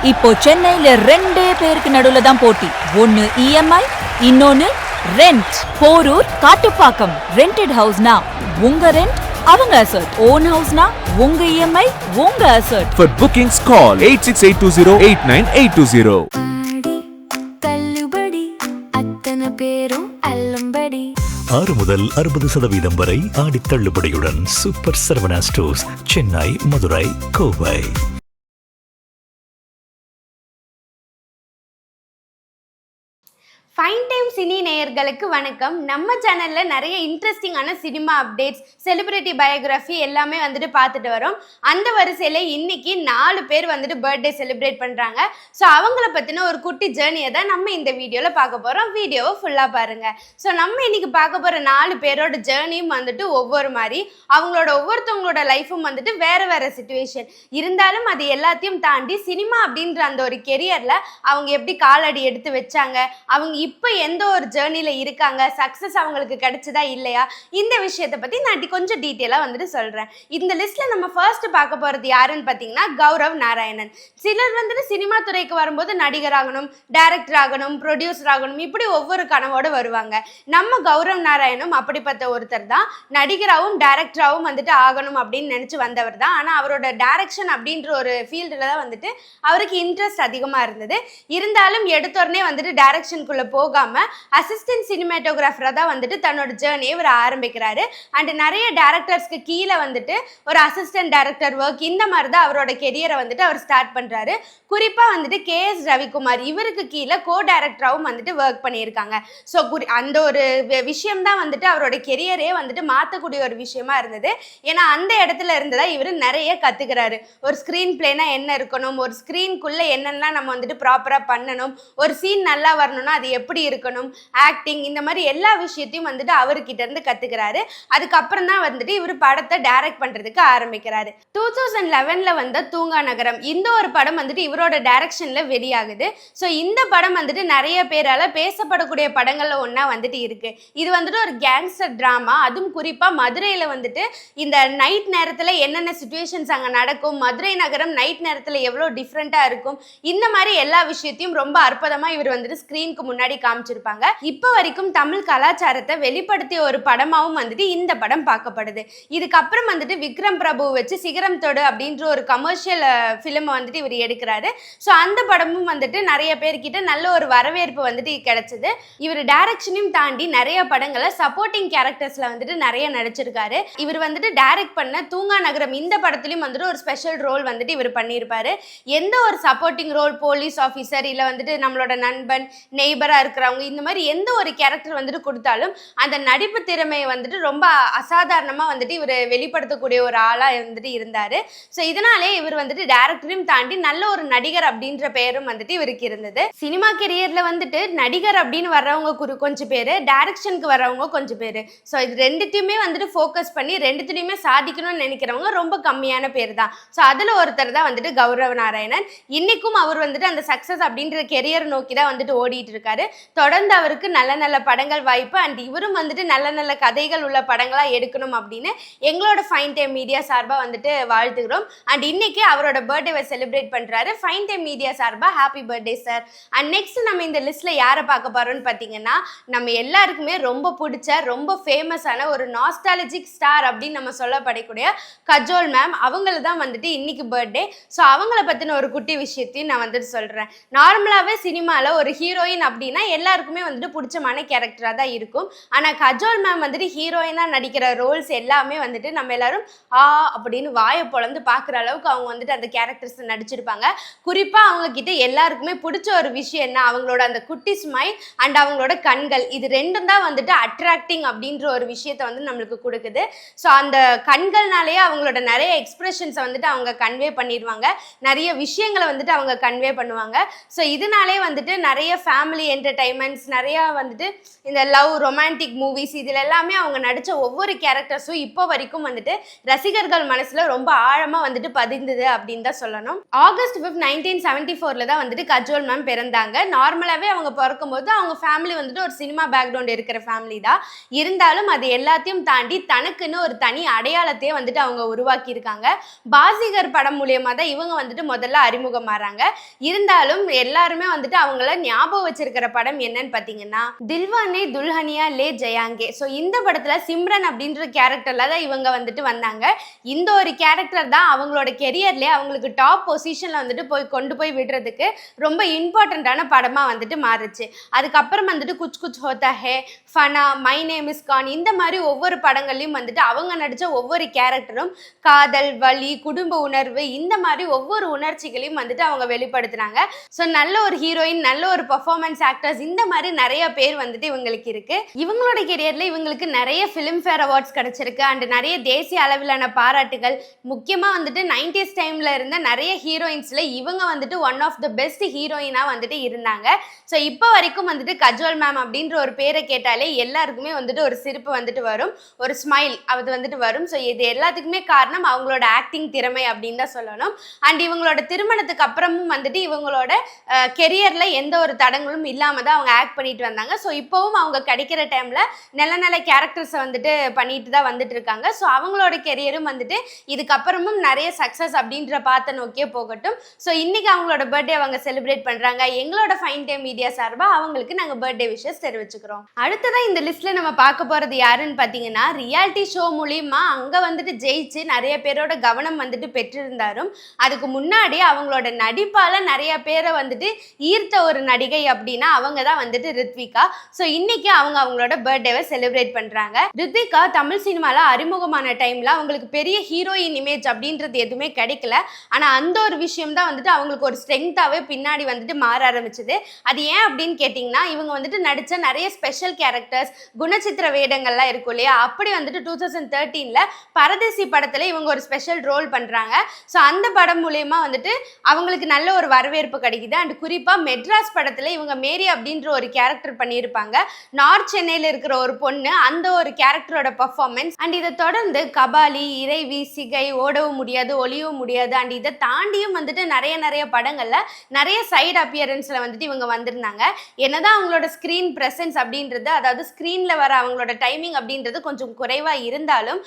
இப்போ சென்னையில ரெண்டே பேருக்கு நடுவுல தான் போட்டி. ஒன்னு இஎம்ஐ, இன்னொன்னு ரெண்ட். போரூர், காட்டுப்பாக்கம். ரெண்டட் ஹவுஸ்னா உங்க ரெண்ட், அவங்க அசர்ட். ஓன் ஹவுஸ்னா உங்க இஎம்ஐ, உங்க அசர்ட். For bookings call 8682089820. ஆறு முதல் 60% வரை ஆடி தள்ளுபடியுடன் super Saravana stores, Chennai, Madurai, Kovai. Fine time cine நேயர்களுக்கு வணக்கம். நம்ம சேனல்ல நிறைய இன்ட்ரெஸ்டிங்கான சினிமா அப்டேட்ஸ், செலிபிரிட்டி பயோகிராஃபி எல்லாமே வந்துட்டு பார்த்துட்டு வரோம். அந்த வரிசையில இன்னைக்கு 4 பேர் வந்துட்டு பர்த்டே செலிப்ரேட் பண்றாங்க. ஸோ அவங்கள பத்தின ஒரு குட்டி ஜேர்னியை தான் நம்ம இந்த வீடியோல பார்க்க போறோம். வீடியோவை ஃபுல்லா பாருங்க. ஸோ நம்ம இன்னைக்கு பார்க்க போற 4 பேரோட ஜேர்னியும் வந்துட்டு ஒவ்வொரு மாதிரி, அவங்களோட ஒவ்வொருத்தவங்களோட லைஃபும் வந்துட்டு வேற வேற சிச்சுவேஷன் இருந்தாலும் அது எல்லாத்தையும் தாண்டி சினிமா அப்படின்ற அந்த ஒரு கெரியர்ல அவங்க எப்படி காலடி எடுத்து வச்சாங்க, அவங்க இப்போ எந்த ஒரு ஜேர்னில இருக்காங்க, சக்சஸ் அவங்களுக்கு கிடைச்சதா இல்லையா, இந்த விஷயத்தை பத்தி நான் கொஞ்சம் டீட்டெயிலா வந்துட்டு சொல்றேன். இந்த லிஸ்ட்ல நம்ம ஃபர்ஸ்ட் பார்க்க போறது யாருன்னு பாத்தீங்கன்னா கௌரவ் நாராயணன். சிலர் வந்துட்டு சினிமா துறைக்கு வரும்போது நடிகர் ஆகணும், டைரக்டர் ஆகணும், ப்ரொடியூசர் ஆகணும், இப்படி ஒவ்வொரு கனவோட வருவாங்க. நம்ம கௌரவ் நாராயணும் அப்படிப்பட்ட ஒருத்தர் தான். நடிகராகவும் டைரக்டராகவும் வந்துட்டு ஆகணும் அப்படின்னு நினைச்சு வந்தவர் தான். ஆனா அவரோட டைரக்ஷன் அப்படின்ற ஒரு ஃபீல்டுல தான் வந்துட்டு அவருக்கு இன்ட்ரெஸ்ட் அதிகமா இருந்தது. இருந்தாலும் எடுத்தோடனே வந்துட்டு டைரக்ஷனுக்குள்ள போகாம அசிஸ்டன்ட் சினிமாட்டோகிராஃபரா தான் வந்துட்டு தன்னோட ஜேர்னியை இவர் ஆரம்பிக்கிறாரு. அண்ட் நிறைய டைரக்டர்ஸ்க்கு கீழே வந்துட்டு ஒரு அசிஸ்டன்ட் டைரக்டர் ஒர்க், இந்த மாதிரி தான் அவரோட கெரியரை வந்துட்டு அவர் ஸ்டார்ட் பண்றாரு. குறிப்பா வந்துட்டு KS ரவிக்குமார் இவருக்கு கீழே கோ டைரக்டராகவும் வந்துட்டு ஒர்க் பண்ணியிருக்காங்க. ஸோ அந்த ஒரு விஷயம் தான் வந்துட்டு அவரோட கெரியரே வந்துட்டு மாற்றக்கூடிய ஒரு விஷயமா இருந்தது. ஏன்னா அந்த இடத்துல இருந்ததா இவர் நிறைய கத்துக்கிறாரு. ஒரு ஸ்கிரீன் பிளேனா என்ன இருக்கணும், ஒரு ஸ்கிரீனுக்குள்ள என்னெல்லாம் நம்ம வந்துட்டு ப்ராப்பரா பண்ணணும், ஒரு சீன் நல்லா வரணும்னா அது எப்படி இருக்கணும், ஆக்டிங், இந்த மாதிரி எல்லா விஷயத்தையும் வந்துட்டு அவர்கிட்ட இருந்து கத்துக்கிறாரு. அதுக்கப்புறம் தான் வந்துட்டு இவர் படத்தை டைரக்ட் பண்றதுக்கு ஆரம்பிக்கிறாரு. 2011ல வந்த தூங்கா நகரம் இந்த ஒரு படம் வந்துட்டு இவரோட டைரக்ஷன்ல வெளியாகுது. ஸோ இந்த படம் வந்துட்டு நிறைய பேரால பேசப்படக்கூடிய படங்கள்ல ஒன்னா வந்துட்டு இருக்கு. இது வந்துட்டு ஒரு கேங்ஸ்டர் டிராமா. அதுவும் குறிப்பா மதுரையில வந்துட்டு இந்த நைட் நேரத்துல என்னென்ன சிச்சுவேஷன்ஸ் அங்க நடக்கும், மதுரை நகரம் நைட் நேரத்துல எவ்வளவு டிஃப்ரெண்டா இருக்கும், இந்த மாதிரி எல்லா விஷயத்தையும் ரொம்ப அற்புதமா இவர் வந்துட்டு ஸ்கிரீனுக்கு முன்னாடி காமிச்சிருப்பாங்க. இப்போ வரைக்கும் தமிழ் கலாச்சாரத்தை வெளிப்படுத்திய ஒரு படமாவும் வந்துட்டு இந்த படம் பார்க்கப்படுது. இதுக்கப்புறம் வந்துட்டு விக்ரம் பிரபு வச்சு சிகரம் தொடு அப்படின்ற ஒரு கமர்ஷியல் ஃபிலிம் வந்துட்டு இவர் எடுக்கிறாரு. ஸோ அந்த படமும் வந்துட்டு நிறைய பேர்கிட்ட நல்ல ஒரு வரவேற்பு வந்துட்டு கிடைச்சது. இவர் டைரக்ஷனையும் தாண்டி நிறைய படங்களை சப்போர்ட்டிங் கேரக்டர்ஸ்ல வந்துட்டு நிறைய நடிச்சிருக்காரு. இவர் வந்துட்டு டைரக்ட் பண்ண தூங்கா நகரம் இந்த படத்துலயும் வந்துட்டு ஒரு ஸ்பெஷல் ரோல் வந்துட்டு இவர் பண்ணியிருப்பாரு. எந்த ஒரு சப்போர்ட்டிங் ரோல், போலீஸ் ஆஃபீஸர் இல்ல வந்துட்டு நம்மளோட நண்பன், நெய்பரா இருக்கிறவங்க, இந்த மாதிரி எந்த ஒரு கேரக்டர் வந்துட்டு கொடுத்தாலும் அந்த நடிப்பு திறமையை வந்துட்டு ரொம்ப அசாதாரணமா வந்துட்டு இவர் வெளிப்படுத்தக்கூடிய ஒரு ஆளா வந்துட்டு இருந்தாரு. ஸோ இதனாலே இவர் வந்துட்டு டைரக்டரையும் தாண்டி நல்ல ஒரு நடிகர் அப்படின்ற பெயரும் வந்துட்டு இவருக்கு இருந்தது. சினிமா கெரியர்ல வந்துட்டு நடிகர் அப்படின்னு வர்றவங்க கொஞ்சம் பேரு, டைரக்ஷனுக்கு வர்றவங்க கொஞ்சம் பேரு. ஸோ இது ரெண்டுத்தையுமே வந்துட்டு ஃபோக்கஸ் பண்ணி ரெண்டுத்துலையுமே சாதிக்கணும்னு நினைக்கிறவங்க ரொம்ப கம்மியான பேர் தான். ஸோ அதுல ஒருத்தர் தான் வந்துட்டு கௌரவ நாராயணன். இன்னைக்கும் அவர் வந்துட்டு அந்த சக்சஸ் அப்படின்ற கெரியர் நோக்கி தான் வந்துட்டு ஓடிட்டு இருக்காரு. தொடர்ந்து அவருக்கு நல்ல நல்ல படங்கள் வாய்ப்பு அண்ட் இவரும் வந்துட்டு நல்ல நல்ல கதைகள் உள்ள படங்களா எடுக்கணும் அப்படின்னு எங்களோட ஃபைன் டைம் மீடியா சார்பா வந்துட்டு வாழ்த்துக்கிறோம். அண்ட் இன்னைக்கு அவரோட பர்த்டேவை செலிப்ரேட் பண்றாரு. ஃபைன் டைம் மீடியா சார்பா happy birthday sir. And next நம்ம இந்த லிஸ்ட்ல யாரை பார்க்க போறோம்னு பாத்தீங்கன்னா, நம்ம எல்லாருக்குமே ரொம்ப பிடிச்ச ரொம்ப ஃபேமஸான ஒரு நாஸ்டாலஜிக் ஸ்டார் அப்படின்னு நம்ம சொல்லப்படக்கூடிய கஜோல் மேம். அவங்கள தான் வந்துட்டு இன்னைக்கு பர்த்டே. ஸோ அவங்கள பத்தின ஒரு குட்டி விஷயத்தையும் நான் வந்துட்டு சொல்றேன். நார்மலாவே சினிமால ஒரு ஹீரோயின் அப்படின்னா எல்லாருக்குமே வந்துட்டு பிடிச்சமான கேரக்டரா தான் இருக்கும். ஆனா கஜோல் மேம் வந்துட்டு ஹீரோயினா நடிக்கிற ரோல்ஸ் எல்லாமே வந்துட்டு நம்ம எல்லாரும் அப்படின்னு வாயை பொளந்து பாக்குற அளவுக்கு அவங்க வந்துட்டு அந்த கேரக்டர்ஸ் நடிச்சிருப்பாங்க. குறிப்பா அவங்க கிட்ட எல்லாருக்குமே பிடிச்ச ஒரு விஷயம் என்ன, அவங்களோட அந்த குட்டி ஸ்மைல் அண்ட் அவங்களோட கண்கள், இது ரெண்டும் தான் வந்துட்டு அட்ராக்டிங் அப்படின்ற ஒரு விஷயத்த வந்து நம்மளுக்கு கொடுக்குது. ஸோ அந்த கண்கள்னாலேயே அவங்களோட நிறைய எக்ஸ்பிரஷன்ஸை வந்துட்டு அவங்க கன்வே பண்ணிடுவாங்க, நிறைய விஷயங்களை வந்துட்டு அவங்க கன்வே பண்ணுவாங்க. ஸோ இதனாலே வந்துட்டு நிறைய ஃபேமிலி என்டர்டைன்மெண்ட்ஸ், நிறையா வந்துட்டு இந்த லவ் ரொமான்டிக் மூவிஸ் இதில் எல்லாமே அவங்க நடித்த ஒவ்வொரு கேரக்டர்ஸும் இப்போ வரைக்கும் வந்துட்டு ரசிகர்கள் மனசில் ரொம்ப ஆழமாக வந்துட்டு பதிந்தது அப்படின்னு தான் சொல்லணும். August 5, 1974 தான் வந்துட்டு கஜோல் மேம் பிறந்தாங்க. நார்மலாகவே அவங்க பிறக்கும்போது அவங்க ஃபேமிலி வந்துட்டு ஒரு சினிமா பேக்ரவுண்ட் இருக்கிற ஃபேமிலி தான். இருந்தாலும் அது எல்லாத்தையும் தாண்டி தனக்குன்னு ஒரு தனி அடையாளத்தையே வந்துட்டு அவங்க உருவாக்கியிருக்காங்க. பாசிகர் படம் மூலியமாக தான் இவங்க வந்துட்டு முதல்ல அறிமுகமாறாங்க. இருந்தாலும் எல்லாருமே வந்துட்டு அவங்கள ஞாபகம் வச்சிருக்கிற படம் என்னன்னு பார்த்தீங்கன்னா தில்வானே துல்ஹனியா லே ஜயாங்கே. ஸோ இந்த படத்தில் சிம்ரன் அப்படின்ற கேரக்டரில் தான் இவங்க வந்துட்டு வந்தாங்க. இந்த ஒரு கேரக்டர் தான் அவங்களோட கெரியர்லேயே அவங்களுக்கு டாப் பொசிஷனில் வந்துட்டு கொண்டு போய் விடுறதுக்கு ரொம்ப இம்பார்ட்டண்ட்டான படமாக வந்துட்டு மாறுச்சு. அதுக்கப்புறம் வந்துட்டு Kuch Kuch Hota Hai, Fanaa, my name is Khan இந்த மாதிரி ஒவ்வொரு படங்கள்லையும் வந்துட்டு அவங்க நடித்த ஒவ்வொரு கேரக்டரும் காதல், வலி, குடும்ப உணர்வு இந்த மாதிரி ஒவ்வொரு உணர்ச்சிகளையும் வந்துட்டு அவங்க வெளிப்படுத்துனாங்க. ஸோ நல்ல ஒரு ஹீரோயின், நல்ல ஒரு பர்ஃபார்மன்ஸ் ஆக்டர்ஸ் இந்த மாதிரி நிறைய பேர் வந்துட்டு இவங்களுக்கு இருக்கு. இவங்களோட கெரியர்ல இவங்களுக்கு நிறைய ஃபிலிம்ஃபேர் அவார்ட்ஸ் கிடைச்சிருக்கு அண்ட் நிறைய தேசிய அளவிலான பாராட்டுகள். முக்கியமா வந்துட்டு 90s டைம்ல இருந்த நிறைய ஹீரோயின்ஸ்ல இவங்க வந்துட்டு ஒன் ஆஃப் த பெஸ்ட் ஹீரோயினா வந்துட்டு இருந்தாங்க. ஸோ இப்போ வரைக்கும் வந்துட்டு கஜோல் மேம் அப்படின்ற ஒரு பேரை கேட்டாலே எல்லாருக்குமே வந்துட்டு ஒரு சிரிப்பு வந்துட்டு வரும், ஒரு ஸ்மைல் அது வந்துட்டு வரும். ஸோ இது எல்லாத்துக்குமே காரணம் அவங்களோட ஆக்டிங் திறமை அப்படின்னு தான் சொல்லணும். அண்ட் இவங்களோட திருமணத்துக்கு அப்புறமும் வந்துட்டு இவங்களோட கெரியர்ல எந்த ஒரு தடங்களும் இல்லாம தான் அவங்க ஆக்ட் பண்ணிட்டு வந்தாங்க. ஸோ இப்போவும் அவங்க கிடைக்கிற டைம்ல நல்ல நல்ல கேரக்டர்ஸை வந்துட்டு பண்ணிட்டு தான் வந்துட்டு இருக்காங்க. ஸோ அவங்களோட கெரியரும் வந்துட்டு இதுக்கப்புறமும் நிறைய சக்ஸஸ் அப்படின்ற பார்த்த நோக்கியே போகட்டும். ஸோ இன்னைக்கு அவங்களோட பர்த்டே அவங்க செலிப்ரேட் பண்றாங்க. எங்களோட ஃபைன் டைம் மீடியா சார்பா அவங்களுக்கு நாங்கள் பர்த்டே விஷஸ் தெரிவிச்சுக்கிறோம். அடுத்ததான் இந்த லிஸ்ட்ல நம்ம பார்க்க போறது யாருன்னு பார்த்தீங்கன்னா ரியாலிட்டி ஷோ மூலியமா அங்க வந்துட்டு ஜெயிச்சு நிறைய பேரோட கவனம் வந்துட்டு பெற்றிருந்தாரும். அதுக்கு முன்னாடி அவங்களோட நடிப்பால நிறைய பேரை வந்துட்டு ஈர்த்த ஒரு நடிகை அப்படின்னா அவங்க தான் வந்துட்டு ரித்விகா. ஸோ இன்னைக்கு அவங்களோட பர்த்டேவை செலிப்ரேட் பண்றாங்க. ரித்விகா தமிழ் சினிமால அறிமுகமான டைம்ல அவங்களுக்கு பெரிய ஹீரோயின் இமேஜ் அப்படின்றது எதுவுமே கிடைக்கல. ஆனா அந்த ஒரு விஷயம் தான் வந்துட்டு அவங்களுக்கு ஒரு ஸ்ட்ரெங்தாவே பின்னாடி வந்துட்டு மாற ஆரம்பிச்சது. அது ஏன் அப்படின்னு கேட்டீங்கன்னா இவங்க வந்துட்டு நடிச்ச நிறைய ஸ்பெஷல் கேரக்டர்ஸ், குணச்சித்திர வேடங்கள்லாம் இருக்கும் இல்லையா, அப்படி வந்துட்டு 2013ல பரதேசி படத்துல இவங்க ஒரு ஸ்பெஷல் ரோல் பண்றாங்க. ஸோ அந்த படம் மூலயமா வந்துட்டு அவங்களுக்கு நல்ல ஒரு வரவேற்பு கிடைக்குது. அண்ட் குறிப்பா மெட்ராஸ் படத்துல இவங்க மேரி அப்படின்ற ஒரு கேரக்டர் பண்ணியிருப்பாங்க. நார்த் சென்னையில இருக்கிற ஒரு பொண்ணு, அந்த ஒரு கேரக்டரோட பர்ஃபார்மன்ஸ். அண்ட் இதை தொடர்ந்து கபாலி, இறைவி, சிகை, ஓடவும் முடியாது, ஒளியவும் முடியாது அண்ட் இதை தாண்டியும் வந்துட்டு நிறைய படங்கள்ல நிறைய சைடு அப்பியரன்ஸ்ல வந்துட்டு இவங்க வந்திருந்தாங்க. என்னதான் அவங்களோட ஸ்கிரீன் பிரசன்ஸ் அப்படின்றது, அதாவது ஸ்கிரீன்ல வர அவங்களோட டைமிங் அப்படின்றது கொஞ்சம் குறைவா இருந்தாலும்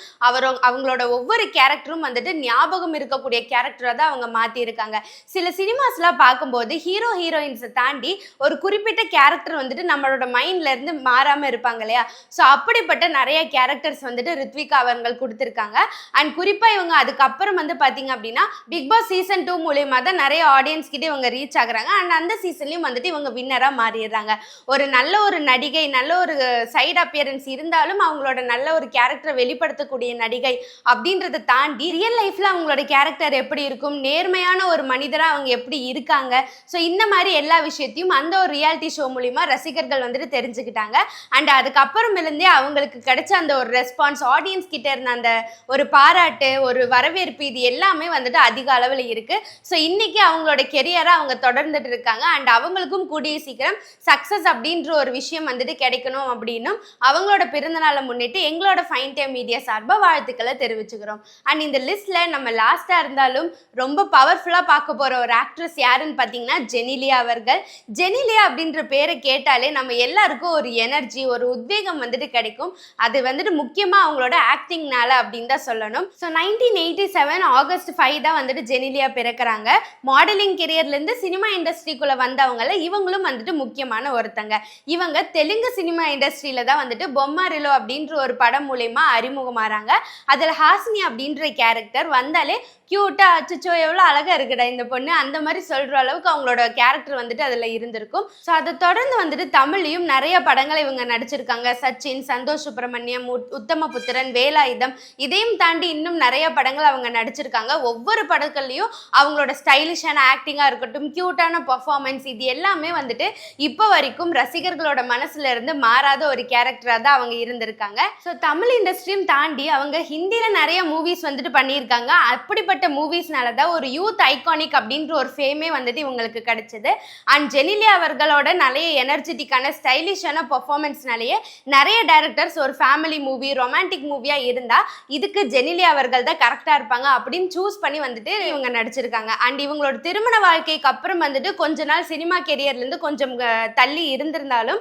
அவங்களோட ஒவ்வொரு கேரக்டரும் வந்துட்டு ஞாபகம் இருக்கக்கூடிய கேரக்டரை தான் அவங்க மாத்தி இருக்காங்க. சில சினிமாஸ்லாம் பார்க்கும்போது ஹீரோ ஹீரோயின்ஸை தாண்டி ஒரு குறிப்பிட்ட கேரக்டர் வந்துட்டு நம்மளோட மைண்ட்ல இருந்து மாறாம இருப்பாங்க இல்லையா. ஸோ அப்படிப்பட்ட நிறைய கேரக்டர்ஸ் வந்துட்டு ரித்விகா அவர்கள் கொடுத்துருக்காங்க. அண்ட் குறிப்பா இவங்க அதுக்கப்புறம் வந்து பாத்தீங்க அப்படின்னா பிக் பாஸ் சீசன் 2 மூலியமா தான் நிறைய ஆடியன்ஸ் கிட்ட இவங்க ரீச் ஆகுறாங்க. அண்ட் அந்த சீசன்லயும் வந்துட்டு இவங்க வின்னரா மாறிடுறாங்க. ஒரு நல்ல ஒரு நடிகை, நல்ல ஒரு சைடு அப்பியரன்ஸ் இருந்தாலும் அவங்களோட நல்ல ஒரு கேரக்டரை வெளிப்படுத்தக்கூடிய நடிகை அப்படின்றத தாண்டி ரியல் லைஃப்ல அவங்களோட கேரக்டர் எப்படி இருக்கும், நேர்மையான ஒரு மனிதரா அவங்க எப்படி இருக்காங்க, ஸோ இந்த மாதிரி எல்லா விஷயத்தையும் அந்த ஒரு ரியாலிட்டி ஷோ மூலியமா ரசிகர்கள் வந்துட்டு தெரிஞ்சுக்கிட்டாங்க. அண்ட் அதுக்கப்புறமிருந்தே அவங்களுக்கு கிடைச்ச அந்த ஒரு ரெஸ்பான்ஸ், ஆடியன்ஸ் கிட்ட இருந்த அந்த ஒரு பாராட்டு, ஒரு வரவேற்பு, இது எல்லாமே வந்துட்டு அதிக அளவில் இருக்கு. ஸோ இன்னைக்கு அவங்களோட கெரியரை அவங்க தொடர்ந்துட்டு இருக்காங்க. அண்ட் அவங்களுக்கும் கூடிய சீக்கிரம் சக்சஸ் அப்படின்ற ஒரு விஷயம் வந்துட்டு கிடைக்கணும் அப்படின்னும் அவங்களோட பிறந்தநாளை முன்னிட்டு எங்களோட ஃபைன் டைம் மீடியா சார்பாக வாழ்த்துக்களை தெரிவிச்சுக்கிறோம். அண்ட் இந்த லிஸ்ட்ல நம்ம லாஸ்டா இருந்தாலும் ரொம்ப பவர்ஃபுல்லா பார்க்க போற ஒரு ஆக்ட்ரஸ் யாருன்னு பார்த்தீங்கன்னா ஜெனிலியா அவர்கள். ஜெனிலியா அப்படின்ற பேரை கேட்டாலே நம்ம எல்லாருக்கும் ஒரு எனர்ஜி, ஒரு உத்வேகம் வந்துட்டு கிடைக்கும். அது வந்துட்டு முக்கியமா அவங்களோட ஆக்டிங்னால அப்படின்னு தான் சொல்லணும். ஸோ 1987 August 5 தான் வந்துட்டு ஜெனிலியா பிறக்கிறாங்க. மாடலிங் கெரியர்ல இருந்து சினிமா இண்டஸ்ட்ரிக்குள்ள வந்தவங்கள இவங்களும் வந்துட்டு முக்கியமான ஒருத்தங்க. இவங்க தெலுங்கு சினிமா இண்டஸ்ட்ரியில தான் வந்துட்டு பொம்மாரிலோ அப்படின்ற ஒரு படம் மூலயமா அறிமுகமாறாங்க. அதுல ஹாசினி அப்படின்ற கேரக்டர் வந்தாலே கியூட்டா, அச்சோ எவ்வளோ அழகா இருக்குடா இந்த பொண்ணு, அந்த மாதிரி சொல்ற அளவுக்கு அவங்களோட கேரக்டர் வந்துட்டு அதுல இருந்திருக்கும். ஸோ அதை தொடர்ந்து வந்துட்டு தமிழ்லையும் நிறைய படங்களை இவங்க நடிச்சிருக்காங்க. சச்சின், சந்தோஷ் சுப்ரமணியம், உத்தமபுத்திரன், வேலாயுதம், இதையும் தாண்டி இன்னும் நிறைய படங்கள் அவங்க நடிச்சிருக்காங்க. ஒவ்வொரு படங்கள்லையும் அவங்களோட ஸ்டைலிஷான ஆக்டிங்கா இருக்கட்டும், கியூட்டான பர்ஃபார்மன்ஸ், இது எல்லாமே வந்துட்டு இப்போ வரைக்கும் ரசிகர்களோட மனசுல இருந்து மாறாத ஒரு கேரக்டரா தான் அவங்க இருந்திருக்காங்க. ஸோ தமிழ் இண்டஸ்ட்ரியும் தாண்டி அவங்க ஹிந்தியில நிறைய மூவிஸ் வந்துட்டு பண்ணியிருக்காங்க. அப்படிப்பட்ட மூவிஸ்னால தான் ஒரு யூத் ஐகானிக் அப்படின்ற ஒரு ஃபேமே வந்துட்டு இவங்களுக்கு கிடைச்சது. அண்ட் ஜெனிலியா அவர்களோட அவங்களோட நிறைய எனர்ஜெட்டிக்கான ஸ்டைலிஷான பெர்ஃபார்மன்ஸ்னாலேயே நிறைய டைரக்டர்ஸ் ஒரு ஃபேமிலி மூவி ரொமான்டிக் மூவியாக இருந்தால் இதுக்கு ஜெனிலியா அவர்கள் தான் கரெக்டாக இருப்பாங்க அப்படின்னு சூஸ் பண்ணி வந்துட்டு இவங்க நடிச்சிருக்காங்க. அண்ட் இவங்களோட திருமண வாழ்க்கைக்கு அப்புறம் வந்துட்டு கொஞ்ச நாள் சினிமா கெரியர்லேருந்து கொஞ்சம் தள்ளி இருந்திருந்தாலும்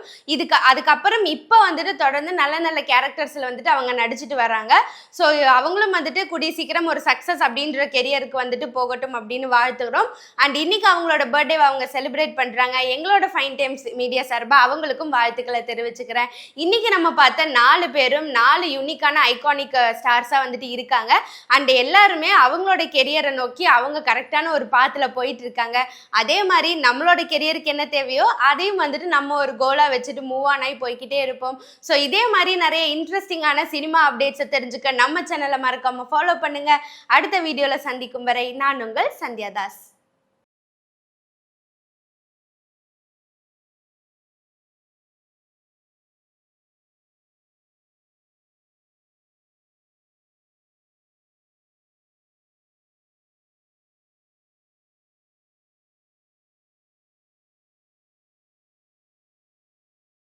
அதுக்கப்புறம் இப்போ வந்துட்டு தொடர்ந்து நல்ல நல்ல கேரக்டர்ஸில் வந்துட்டு அவங்க நடிச்சிட்டு வராங்க. ஸோ அவங்களும் வந்துட்டு கூடிய சீக்கிரம் ஒரு சக்ஸஸ் அப்படின்ற கெரியருக்கு வந்துட்டு போகட்டும் அப்படின்னு வாழ்த்துக்கிறோம். அண்ட் இன்னைக்கு அவங்களோட பர்த்டே அவங்க செலிப்ரேட் பண்ணுறாங்க. எங்களோட ஃபைன் டைம்ஸ் மீடியா சார்பாக அவங்களுக்கும் வாழ்த்துக்களை தெரிவிச்சுக்கிறேன். இன்னைக்கு நம்ம பார்த்த 4 பேரும் 4 யூனிக்கான ஐகானிக் ஸ்டார்ஸாக வந்துட்டு இருக்காங்க. அண்ட் எல்லாருமே அவங்களோட கெரியரை நோக்கி அவங்க கரெக்டான ஒரு பாத்தில் போயிட்டு இருக்காங்க. அதே மாதிரி நம்மளோட கெரியருக்கு என்ன தேவையோ அதையும் வந்துட்டு நம்ம ஒரு கோலாக வச்சுட்டு மூவ் ஆன் ஆகி போய்கிட்டே இருப்போம். ஸோ இதே மாதிரி நிறைய இன்ட்ரெஸ்டிங்கான சினிமா அப்டேட்ஸை தெரிஞ்சுக்க நம்ம சேனலை மறக்காம ஃபாலோ பண்ணுங்க. அடுத்த வீடியோவில் சந்திக்கும் வரை நான் உங்கள் சந்தியா தாஸ்.